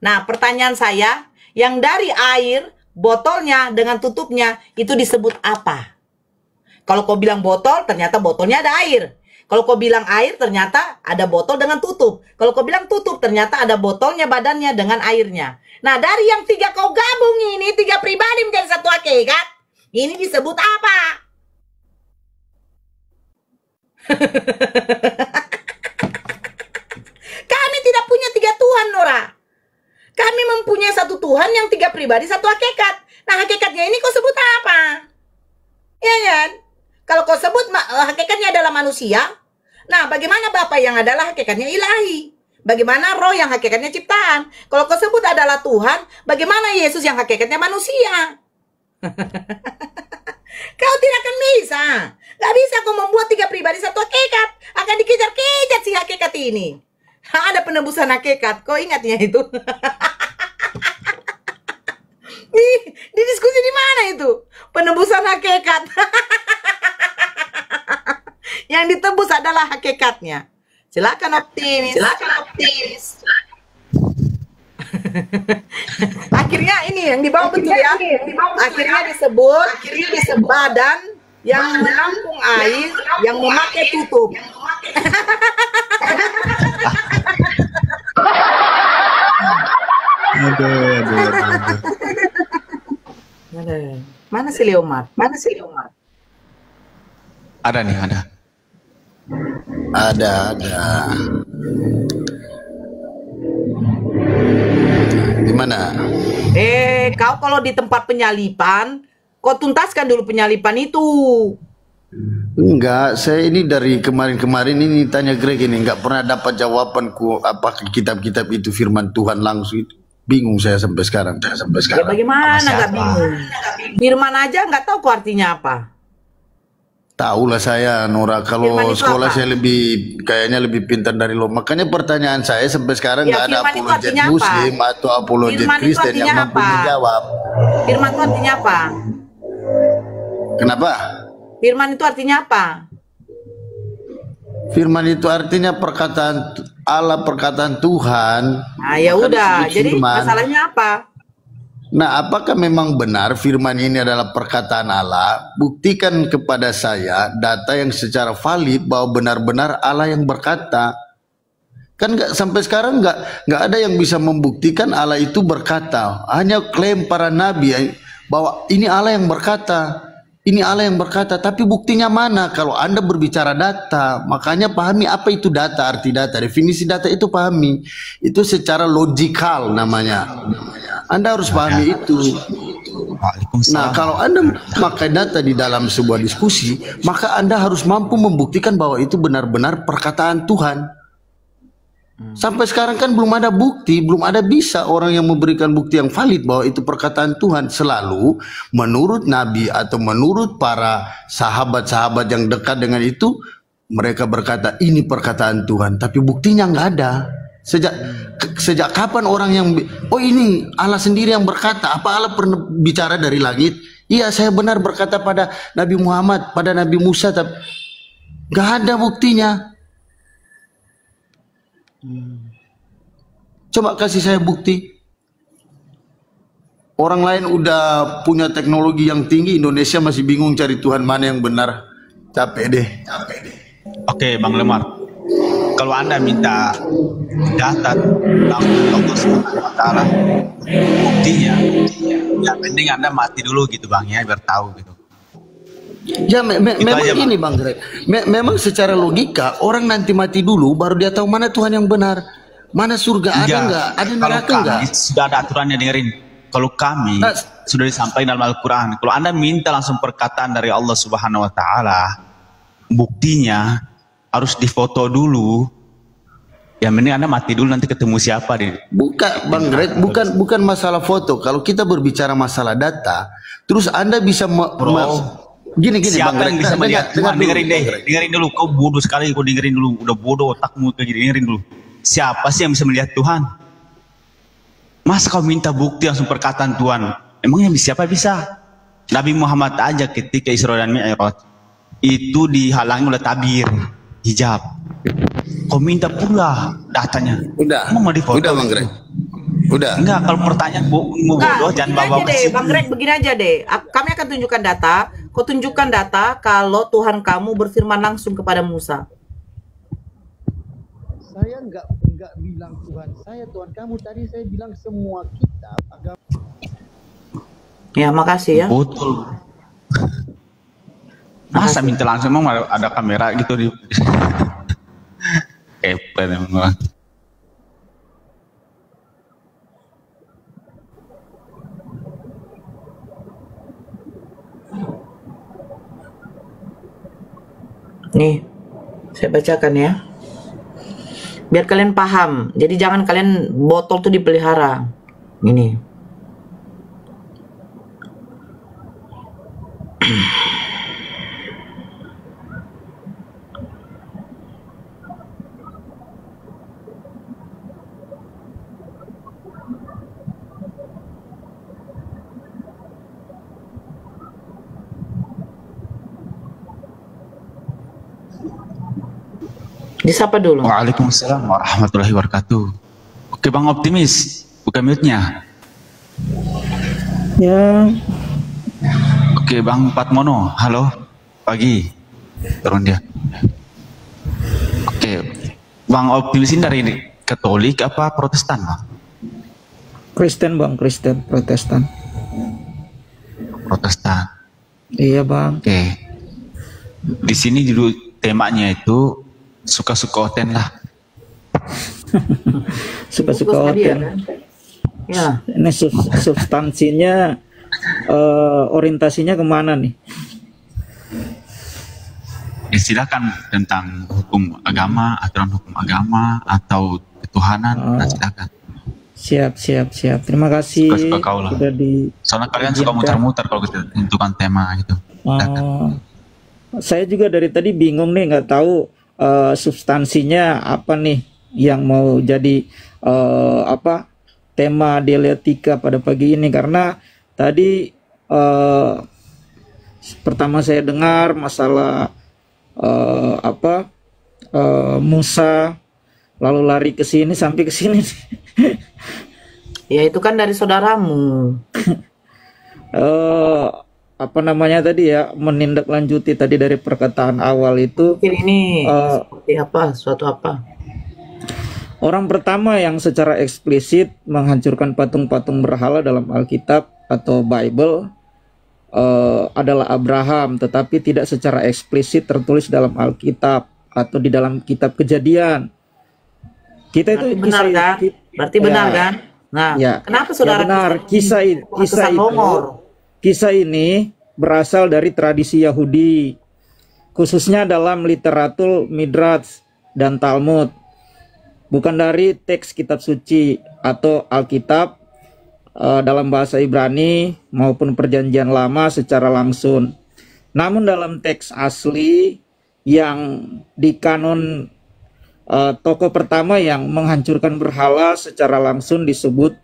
Nah, pertanyaan saya, yang dari air, botolnya dengan tutupnya, itu disebut apa? Kalau kau bilang botol, ternyata botolnya ada air. Kalau kau bilang air, ternyata ada botol dengan tutup. Kalau kau bilang tutup, ternyata ada botolnya badannya dengan airnya. Nah, dari yang tiga kau gabung ini, tiga pribadi menjadi satu hakikat, ini disebut apa? Kami tidak punya tiga Tuhan, Nora. Kami mempunyai satu Tuhan yang tiga pribadi, satu hakikat. Nah, hakikatnya ini kau sebut apa? Ya kan? Kalau kau sebut hakikatnya adalah manusia, nah bagaimana Bapa yang adalah hakikatnya ilahi? Bagaimana roh yang hakikatnya ciptaan? Kalau kau sebut adalah Tuhan, bagaimana Yesus yang hakikatnya manusia? Kau tidak akan bisa. Gak bisa kau membuat tiga pribadi satu hakikat. Akan dikejar-kejar si hakikat ini. Ada penebusan hakikat. Kau ingatnya itu? Di diskusi di mana itu? Penebusan hakikat. Yang ditebus adalah hakikatnya. Silakan optimis. Silakan optimis. Akhirnya ini yang dibawa betul ya. Akhirnya disebut badan yang menampung air yang memakai tutup. Aduh. Mana si Leomat? Ada nih, ada. Ada. Di mana? Kau kalau di tempat penyalipan, kau tuntaskan dulu penyalipan itu. Enggak, saya ini dari kemarin-kemarin ini tanya Greg ini enggak pernah dapat jawabanku apa kitab-kitab itu firman Tuhan langsung. Bingung saya sampai sekarang. Ya bagaimana nggak bingung? Firman aja nggak tahu kok artinya apa. Tahulah saya, Nora, kalau sekolah apa? Saya kayaknya lebih pintar dari lo. Makanya pertanyaan saya sampai sekarang nggak ada apologet Muslim atau apologet Kristen yang mampu menjawab. Firman itu artinya apa? Kenapa? Firman itu artinya apa? Firman itu artinya perkataan Allah, perkataan Tuhan. Nah, ya udah. Jadi masalahnya apa? Nah, apakah memang benar firman ini adalah perkataan Allah? Buktikan kepada saya data yang secara valid bahwa benar-benar Allah yang berkata. Kan sampai sekarang nggak ada yang bisa membuktikan Allah itu berkata. Hanya klaim para nabi bahwa ini Allah yang berkata. Ini Allah yang berkata, tapi buktinya mana? Kalau Anda berbicara data, makanya pahami apa itu data, arti data, definisi data itu pahami. Itu secara logikal namanya. Anda harus pahami itu. Nah, kalau Anda pakai data di dalam sebuah diskusi, maka Anda harus mampu membuktikan bahwa itu benar-benar perkataan Tuhan. Sampai sekarang kan belum ada bukti, belum ada bisa orang yang memberikan bukti yang valid bahwa itu perkataan Tuhan. Selalu menurut Nabi atau menurut para sahabat-sahabat yang dekat dengan itu, mereka berkata ini perkataan Tuhan, tapi buktinya nggak ada. Sejak kapan orang yang ini Allah sendiri yang berkata? Apa Allah pernah bicara dari langit? Iya, saya benar berkata pada Nabi Muhammad, pada Nabi Musa, tapi nggak ada buktinya. Coba kasih saya bukti. Orang lain udah punya teknologi yang tinggi, Indonesia masih bingung cari Tuhan mana yang benar. Capek deh. Oke, Bang Lemar. Kalau Anda minta data tentang Allah SWT, buktinya, yang penting Anda mati dulu gitu Bang ya, biar tahu gitu. Ya memang ini Bang Greg. Memang secara logika orang nanti mati dulu baru dia tahu mana Tuhan yang benar, mana surga ada enggak, ada neraka enggak. Sudah ada aturannya, dengerin. Kalau kami sudah disampaikan dalam Al-Quran, kalau Anda minta langsung perkataan dari Allah Subhanahu Wa Taala, buktinya harus difoto dulu. Ya mending Anda mati dulu, nanti ketemu siapa di. Bukan Bang Greg, bukan masalah foto. Kalau kita berbicara masalah data, terus Anda bisa gini Siapa Bang yang Greg, bisa melihat Tuhan? Dengerin deh, Bang Greg. dengerin dulu. Kau bodoh sekali, kau dengerin dulu. Udah bodoh otakmu kayak gini, dengerin dulu. Siapa sih yang bisa melihat Tuhan? Masa kau minta bukti langsung perkataan Tuhan? Emangnya siapa bisa? Nabi Muhammad aja ketika Isra dan Mi'raj itu dihalangi oleh tabir hijab. Kau minta pula datanya. Udah. Emang mau difoto? Udah Bang Greg. Udah. Enggak, kalau pertanyaan mau bodoh jangan begini bawa aja ke deh, situ. Bang Greg, begini aja deh. Kami akan tunjukkan data. Kau tunjukkan data kalau Tuhan kamu berfirman langsung kepada Musa. Saya nggak bilang Tuhan saya, Tuhan kamu. Tadi saya bilang semua kitab agama. Ya, makasih ya. Betul. Masa minta langsung, emang ada kamera gitu di. Kepen emang. Nih, saya bacakan ya. Biar kalian paham. Jadi jangan kalian botol tuh dipelihara. Ini. Disapa dulu. Waalaikumsalam warahmatullahi wabarakatuh. Oke Bang Optimis, buka mute-nya. Ya, Oke Bang Patmono, halo, pagi. Turun dia. Oke, Bang Optimis ini dari Katolik apa Protestan Bang? Kristen bang, Kristen, Protestan. Protestan. Iya bang. Oke. Di sini dulu temanya itu suka-suka oten lah. Suka-suka Fokus tadi ya, oten. kan? Ya. Ini substansinya, orientasinya kemana nih? Ya, silakan tentang hukum agama, aturan hukum agama atau ketuhanan, nah, silakan. Siap. Terima kasih. Suka-suka kau lah. Sudah di. Soalnya kalian suka muter-muter kalau kita tentukan tema gitu. Silakan. Saya juga dari tadi bingung nih, nggak tahu substansinya apa nih yang mau jadi tema dialektika pada pagi ini, karena tadi pertama saya dengar masalah Musa lalu lari ke sini sampai ke sini. Ya itu kan dari saudaramu. Apa namanya tadi ya, menindaklanjuti tadi dari perkataan awal itu. Mungkin ini seperti apa, suatu apa? Orang pertama yang secara eksplisit menghancurkan patung-patung berhala dalam Alkitab atau Bible adalah Abraham, tetapi tidak secara eksplisit tertulis dalam Alkitab atau di dalam kitab Kejadian. Kita Berarti itu benar kan? Berarti benar kan? Nah, Ya. kenapa saudara Ya benar. Kisah ini berasal dari tradisi Yahudi, khususnya dalam literatur Midrash dan Talmud, bukan dari teks kitab suci atau Alkitab dalam bahasa Ibrani maupun Perjanjian Lama secara langsung. Namun dalam teks asli yang di kanon tokoh pertama yang menghancurkan berhala secara langsung disebut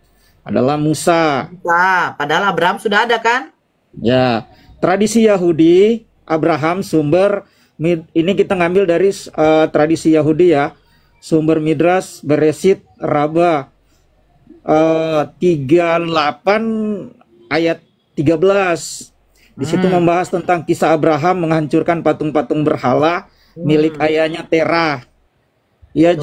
adalah Musa. Nah, padahal Abraham sudah ada kan? Ya, tradisi Yahudi, Abraham ini kita ngambil dari tradisi Yahudi ya. Sumber Midrash Beresit Raba 38 ayat 13. Di situ membahas tentang kisah Abraham menghancurkan patung-patung berhala milik ayahnya Terah. Ia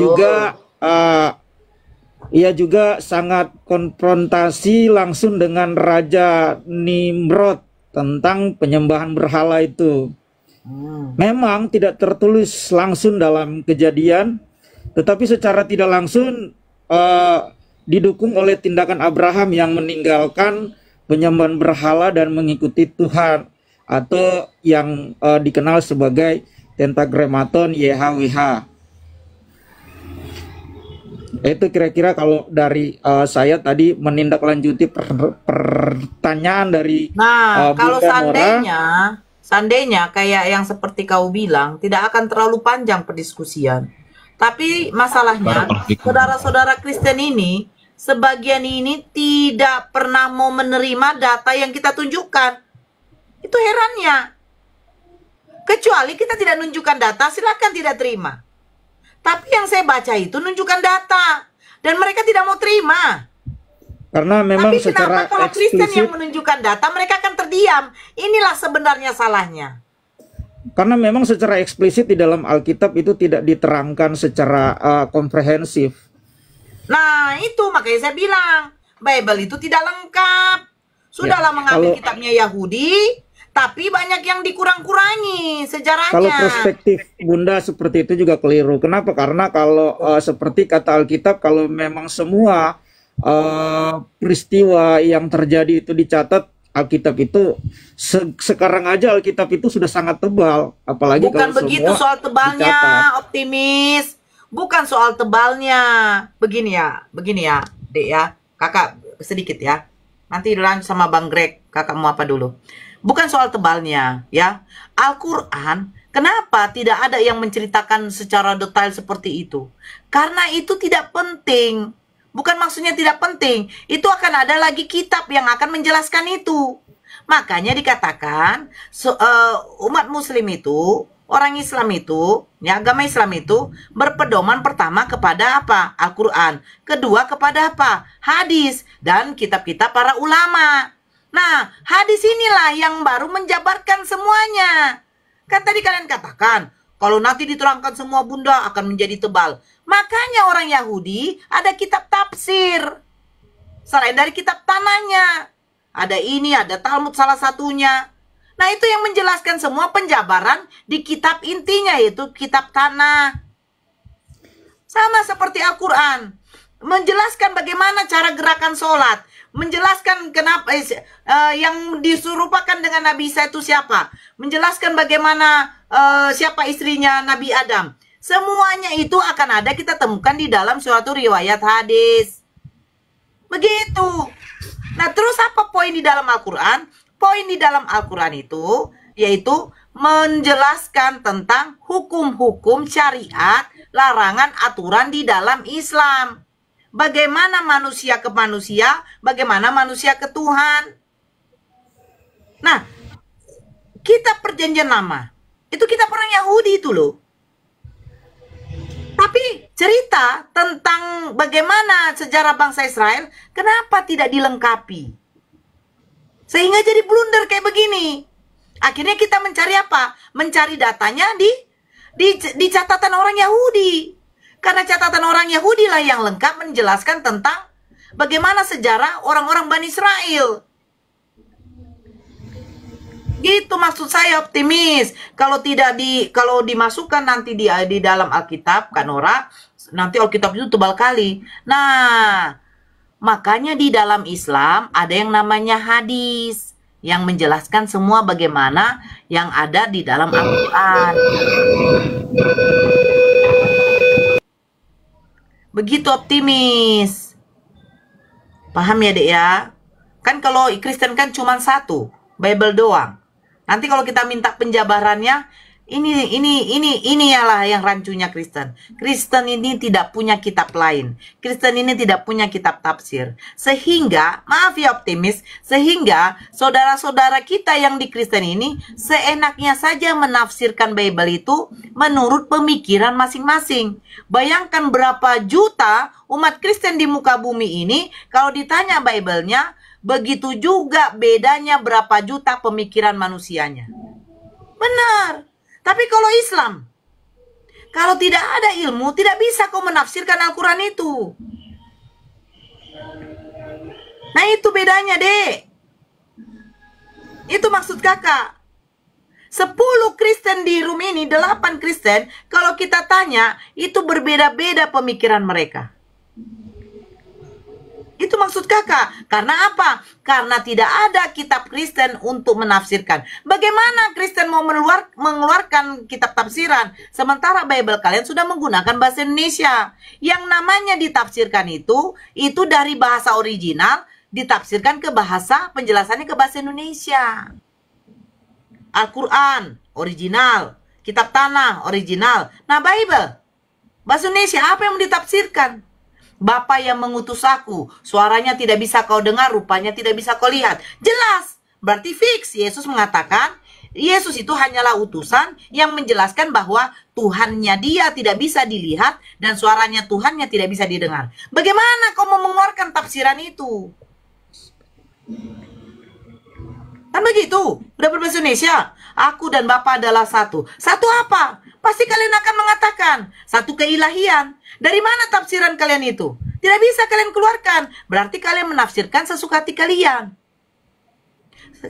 juga sangat konfrontasi langsung dengan Raja Nimrod tentang penyembahan berhala itu. Memang tidak tertulis langsung dalam Kejadian, tetapi secara tidak langsung didukung oleh tindakan Abraham yang meninggalkan penyembahan berhala dan mengikuti Tuhan, atau yang dikenal sebagai Tetragrammaton YHWH. Itu kira-kira kalau dari saya tadi menindaklanjuti pertanyaan dari Nah, kalau Bunda Nora. seandainya kayak yang seperti kau bilang, tidak akan terlalu panjang perdiskusian. Tapi masalahnya, saudara-saudara Kristen ini, sebagian ini tidak pernah mau menerima data yang kita tunjukkan. Itu herannya. Kecuali kita tidak nunjukkan data, silakan tidak terima. Tapi yang saya baca itu nunjukkan data. Dan mereka tidak mau terima. Karena memang Tapi secara kenapa kalau Kristen yang eksplisit, menunjukkan data, mereka akan terdiam? Inilah sebenarnya salahnya. karena memang secara eksplisit di dalam Alkitab itu tidak diterangkan secara komprehensif. Nah, itu makanya saya bilang, Bible itu tidak lengkap. Sudahlah mengambil kalau- kitabnya Yahudi, tapi banyak yang dikurang-kurangi sejarahnya. Kalau perspektif Bunda seperti itu juga keliru. Kenapa? Karena kalau seperti kata Alkitab, kalau memang semua peristiwa yang terjadi itu dicatat, Alkitab itu sekarang aja Alkitab itu sudah sangat tebal, apalagi Bukan kalau begitu semua soal tebalnya, dicatat. optimis. Bukan soal tebalnya. Begini ya, Dek ya. Kakak sedikit ya. Nanti lanjut sama Bang Greg. Kakak mau apa dulu? Bukan soal tebalnya ya. Al-Quran, kenapa tidak ada yang menceritakan secara detail seperti itu? Karena itu tidak penting. Bukan maksudnya tidak penting. Itu akan ada lagi kitab yang akan menjelaskan itu. Makanya dikatakan umat muslim itu, orang Islam itu, ya, agama Islam itu berpedoman pertama kepada apa? Al-Quran. Kedua kepada apa? Hadis dan kitab-kitab para ulama. Nah, hadis inilah yang baru menjabarkan semuanya. Kan tadi kalian katakan, kalau nanti diterangkan semua Bunda akan menjadi tebal. Makanya orang Yahudi ada kitab tafsir. Selain dari kitab tanahnya. Ada ini, ada Talmud salah satunya. Nah, itu yang menjelaskan semua penjabaran di kitab intinya, yaitu kitab tanah. Sama seperti Al-Quran. Menjelaskan bagaimana cara gerakan sholat. Menjelaskan kenapa yang disurupakan dengan Nabi Isa itu siapa. Menjelaskan bagaimana siapa istrinya Nabi Adam. Semuanya itu akan ada kita temukan di dalam suatu riwayat hadis. Begitu. Nah, terus apa poin di dalam Al-Quran? Poin di dalam Al-Quran itu yaitu menjelaskan tentang hukum-hukum syariat, larangan, aturan di dalam Islam. Bagaimana manusia ke manusia, bagaimana manusia ke Tuhan. Nah, kitab Perjanjian Lama itu kitab orang Yahudi itu loh. Tapi cerita tentang bagaimana sejarah bangsa Israel, kenapa tidak dilengkapi? Sehingga jadi blunder kayak begini. Akhirnya kita mencari apa? Mencari datanya di catatan orang Yahudi. Karena catatan orang Yahudi lah yang lengkap menjelaskan tentang bagaimana sejarah orang-orang Bani Israel. Gitu maksud saya, optimis. Kalau dimasukkan nanti di dalam Alkitab, Kanora, nanti Alkitab itu tebal kali. Nah, makanya di dalam Islam ada yang namanya hadis yang menjelaskan semua bagaimana yang ada di dalam Al-Quran. Begitu optimis. Paham ya, Dek ya? Kan kalau Kristen kan cuma satu, Bible doang. Nanti kalau kita minta penjabarannya, ini ialah yang rancunya Kristen. Kristen ini tidak punya kitab lain. Kristen ini tidak punya kitab tafsir. Sehingga, maaf ya optimis, sehingga saudara-saudara kita yang di Kristen ini seenaknya saja menafsirkan Bible itu menurut pemikiran masing-masing. Bayangkan berapa juta umat Kristen di muka bumi ini, kalau ditanya Bible-nya, begitu juga bedanya berapa juta pemikiran manusianya. Benar. Tapi kalau Islam, kalau tidak ada ilmu, tidak bisa kau menafsirkan Al-Quran itu. Nah, itu bedanya, Dek. Itu maksud kakak. 10 Kristen di room ini, 8 Kristen, kalau kita tanya, itu berbeda-beda pemikiran mereka. Itu maksud kakak. Karena apa? Karena tidak ada kitab Kristen untuk menafsirkan. Bagaimana Kristen mau mengeluarkan kitab tafsiran, sementara Bible kalian sudah menggunakan bahasa Indonesia. Yang namanya ditafsirkan itu dari bahasa original, ditafsirkan ke bahasa, penjelasannya ke bahasa Indonesia. Al-Quran, original. Kitab Tanah, original. Nah, Bible, bahasa Indonesia, apa yang mau ditafsirkan? Bapa yang mengutus aku, suaranya tidak bisa kau dengar, rupanya tidak bisa kau lihat. Jelas, berarti fix. Yesus mengatakan, Yesus itu hanyalah utusan yang menjelaskan bahwa Tuhannya dia tidak bisa dilihat dan suaranya Tuhannya tidak bisa didengar. Bagaimana kau mau mengeluarkan tafsiran itu? Kan begitu, udah berbahasa Indonesia. Aku dan Bapa adalah satu. Satu apa? Pasti kalian akan mengatakan satu keilahian. Dari mana tafsiran kalian itu? Tidak bisa kalian keluarkan. Berarti kalian menafsirkan sesuka hati kalian.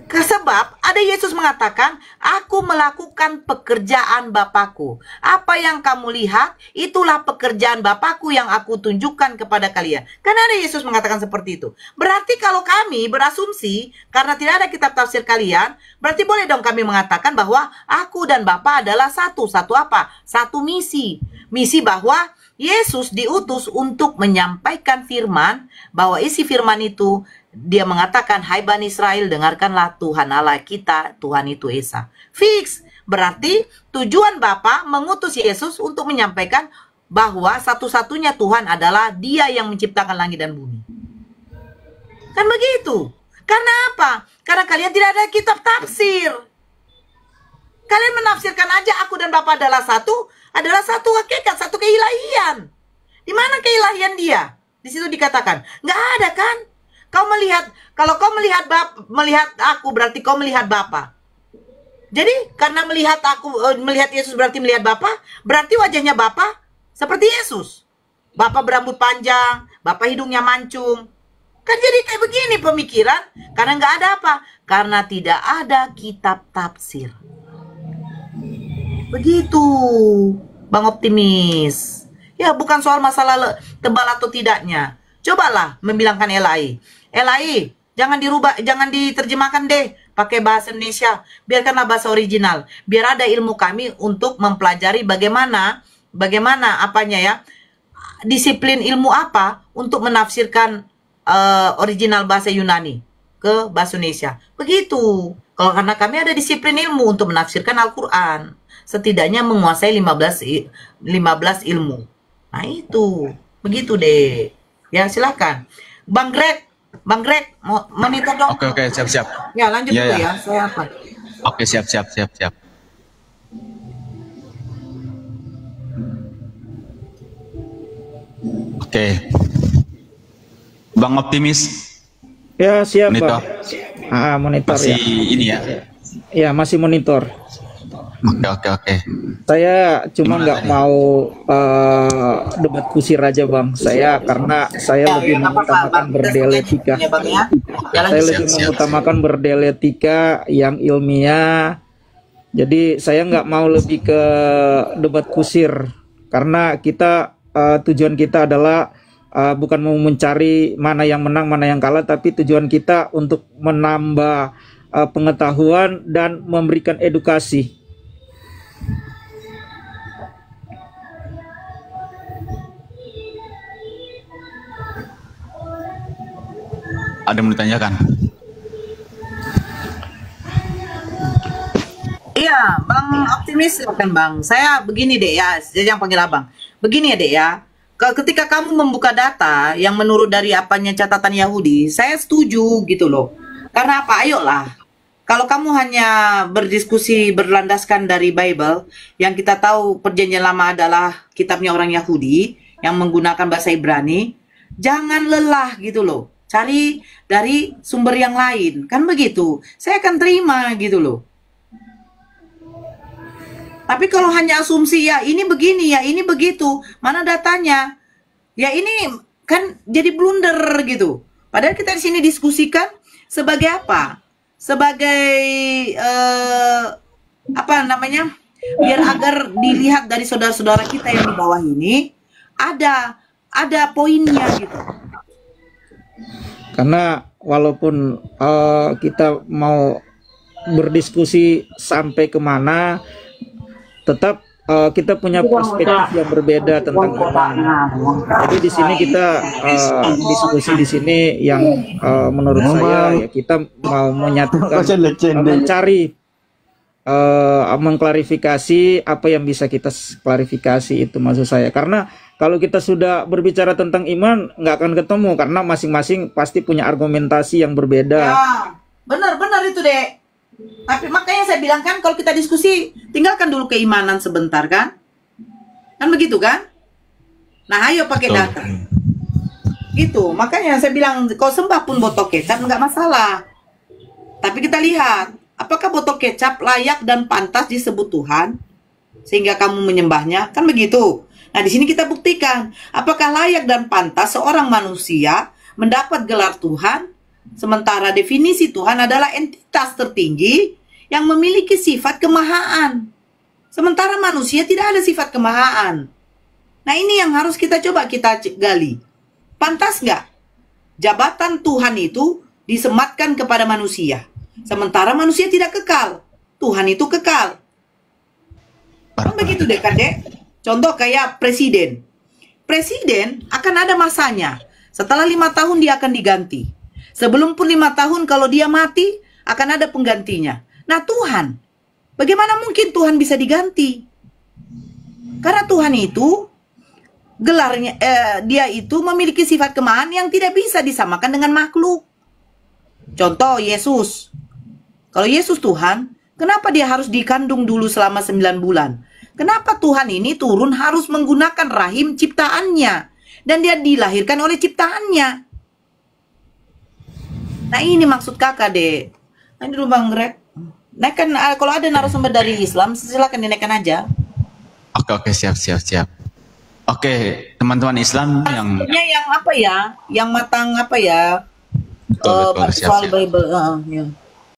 Sebab ada Yesus mengatakan, aku melakukan pekerjaan Bapakku. Apa yang kamu lihat, itulah pekerjaan Bapakku yang aku tunjukkan kepada kalian. Karena ada Yesus mengatakan seperti itu. Berarti kalau kami berasumsi, karena tidak ada kitab tafsir kalian, berarti boleh dong kami mengatakan bahwa aku dan Bapa adalah satu. Satu apa? Satu misi. Misi bahwa Yesus diutus untuk menyampaikan firman, bahwa isi firman itu dia mengatakan, hai Bani Israel, dengarkanlah Tuhan Allah kita, Tuhan itu Esa. Fix. Berarti tujuan Bapa mengutus Yesus untuk menyampaikan bahwa satu-satunya Tuhan adalah dia yang menciptakan langit dan bumi. Kan begitu. Karena apa? Karena kalian tidak ada kitab tafsir. Kalian menafsirkan aja aku dan Bapa adalah satu hakikat, satu keilahian. Di mana keilahian dia? Di situ dikatakan, nggak ada kan? Kau melihat, kalau kau melihat aku, berarti kau melihat Bapa. Jadi karena melihat Yesus berarti melihat Bapa, berarti wajahnya Bapa seperti Yesus. Bapa berambut panjang, Bapa hidungnya mancung. Kan jadi kayak begini pemikiran, karena nggak ada apa? Karena tidak ada kitab tafsir. Begitu, Bang Optimis. Ya, bukan soal masalah tebal atau tidaknya. Cobalah membilangkan Elai, jangan dirubah, jangan diterjemahkan deh pakai bahasa Indonesia. Biarkanlah bahasa original. Biar ada ilmu kami untuk mempelajari bagaimana apanya ya, disiplin ilmu apa untuk menafsirkan original bahasa Yunani ke bahasa Indonesia. Begitu. Kalau karena kami ada disiplin ilmu untuk menafsirkan Al-Quran, setidaknya menguasai 15 ilmu. Nah itu, begitu deh. Ya silakan, Bang Greg, monitor dong. Oke, siap. Ya lanjut dulu ya, saya apa? Oke, siap. Oke, Bang Optimis. Ya siap Monitor. Pak. Monitor Masih ya. ini ya. Ya masih monitor. Oke. Saya cuma nggak mau debat kusir aja Bang. Karena saya lebih mengutamakan berdialektika. Saya lebih mengutamakan berdialektika yang ilmiah. Jadi saya nggak mau lebih ke debat kusir. Karena tujuan kita adalah bukan mau mencari mana yang menang, mana yang kalah, tapi tujuan kita untuk menambah pengetahuan dan memberikan edukasi. Ada yang mau ditanyakan? Iya, Bang Optimis, silakan Bang. Saya begini deh ya, saya yang panggil Abang. Begini ya deh ya, ketika kamu membuka data yang menurut dari apanya catatan Yahudi, saya setuju gitu loh. Karena apa? Ayolah. Kalau kamu hanya berdiskusi berlandaskan dari Bible, yang kita tahu perjanjian lama adalah kitabnya orang Yahudi, yang menggunakan bahasa Ibrani, jangan lelah gitu loh. Cari dari sumber yang lain. Kan begitu. Saya akan terima gitu loh. Tapi kalau hanya asumsi, ya ini begini, ya ini begitu. Mana datanya? Ya ini kan jadi blunder gitu. Padahal kita di sini diskusikan sebagai apa? Sebagai apa namanya? Biar agar dilihat dari saudara-saudara kita yang di bawah ini ada poinnya gitu. Karena walaupun kita mau berdiskusi sampai kemana, tetap kita punya perspektif yang berbeda tentang iman. Jadi di sini kita diskusi di sini yang menurut saya ya kita mau menyatukan, mencari mengklarifikasi apa yang bisa kita klarifikasi, itu maksud saya. Karena kalau kita sudah berbicara tentang iman nggak akan ketemu, karena masing-masing pasti punya argumentasi yang berbeda. Ya, benar-benar itu dek. Tapi makanya saya bilang kan, kalau kita diskusi tinggalkan dulu keimanan sebentar kan begitu kan. Nah ayo pakai data gitu. Makanya saya bilang kau sembah pun botol kecap nggak masalah, tapi kita lihat apakah botol kecap layak dan pantas disebut Tuhan sehingga kamu menyembahnya, kan begitu. Nah di sini kita buktikan apakah layak dan pantas seorang manusia mendapat gelar Tuhan, sementara definisi Tuhan adalah entitas tertinggi yang memiliki sifat kemahaan, sementara manusia tidak ada sifat kemahaan. Nah ini yang harus kita coba kita gali. Pantas nggak jabatan Tuhan itu disematkan kepada manusia, sementara manusia tidak kekal, Tuhan itu kekal. Kan begitu deh kan dek. Contoh kayak presiden. Presiden akan ada masanya. Setelah 5 tahun dia akan diganti. Sebelum pun 5 tahun kalau dia mati akan ada penggantinya. Nah Tuhan, bagaimana mungkin Tuhan bisa diganti? Karena Tuhan itu gelarnya, dia itu memiliki sifat kemahan yang tidak bisa disamakan dengan makhluk. Contoh Yesus. Kalau Yesus Tuhan, kenapa dia harus dikandung dulu selama 9 bulan? Kenapa Tuhan ini turun harus menggunakan rahim ciptaannya? Dan dia dilahirkan oleh ciptaannya. Nah ini maksud kakak deh. Nah, ini dulu Bang Greg. Naikkan, kalau ada narasumber dari Islam, silakan dinaikkan aja. Oke, siap. Oke, teman-teman Islam yang apa ya? Yang matang apa ya? betul, Soal siap. Bible. Ya.